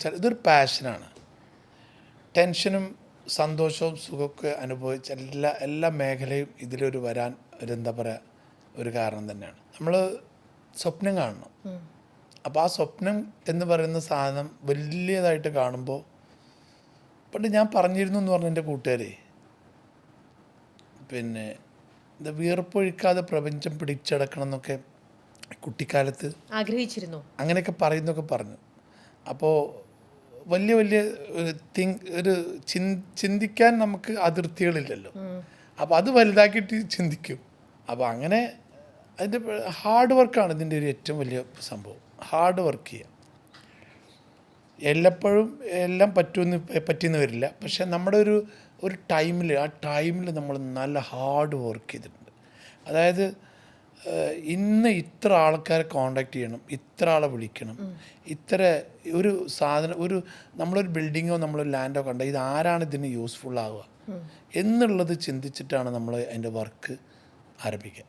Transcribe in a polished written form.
ഇതൊരു പാഷനാണ്. ടെൻഷനും സന്തോഷവും സുഖമൊക്കെ അനുഭവിച്ച എല്ലാ മേഖലയും ഇതിലൊരു വരാൻ എന്താ പറയുക ഒരു കാരണം തന്നെയാണ്. നമ്മൾ സ്വപ്നം കാണണം. അപ്പോൾ ആ സ്വപ്നം എന്ന് പറയുന്ന സാധനം വലിയതായിട്ട് കാണുമ്പോൾ പണ്ട് ഞാൻ പറഞ്ഞിരുന്നു എന്ന് പറഞ്ഞ എൻ്റെ കൂട്ടുകാരെ, പിന്നെ ഇത് വിയർപ്പൊഴിക്കാതെ പ്രപഞ്ചം പിടിച്ചടക്കണം എന്നൊക്കെ കുട്ടിക്കാലത്ത് ആഗ്രഹിച്ചിരുന്നു. അങ്ങനെയൊക്കെ പറയുന്നൊക്കെ പറഞ്ഞു. അപ്പോൾ വലിയ ഒരു ചിന്തിക്കാൻ നമുക്ക് അതിർത്തികളില്ലല്ലോ. അപ്പോൾ അത് വലുതാക്കിയിട്ട് ചിന്തിക്കും. അപ്പോൾ അങ്ങനെ അതിൻ്റെ ഹാർഡ് വർക്കാണ് ഇതിൻ്റെ ഒരു ഏറ്റവും വലിയ സംഭവം. ഹാർഡ് വർക്ക് ചെയ്യുക. എല്ലപ്പോഴും എല്ലാം പറ്റിയെന്ന് വരില്ല. പക്ഷെ നമ്മുടെ ഒരു ടൈമിൽ നമ്മൾ നല്ല ഹാർഡ് വർക്ക് ചെയ്തിട്ടുണ്ട്. അതായത് ഇന്ന് ഇത്ര ആൾക്കാരെ കോണ്ടാക്ട് ചെയ്യണം, ഇത്ര ആളെ വിളിക്കണം, ഇത്ര ഒരു സാധനം നമ്മളൊരു ബിൽഡിങ്ങോ നമ്മളൊരു ലാൻഡോ കണ്ട ഇത് ആരാണ് ഇതിന് യൂസ്ഫുൾ ആവുക എന്നുള്ളത് ചിന്തിച്ചിട്ടാണ് നമ്മൾ അതിൻ്റെ വർക്ക് ആരംഭിക്കുക.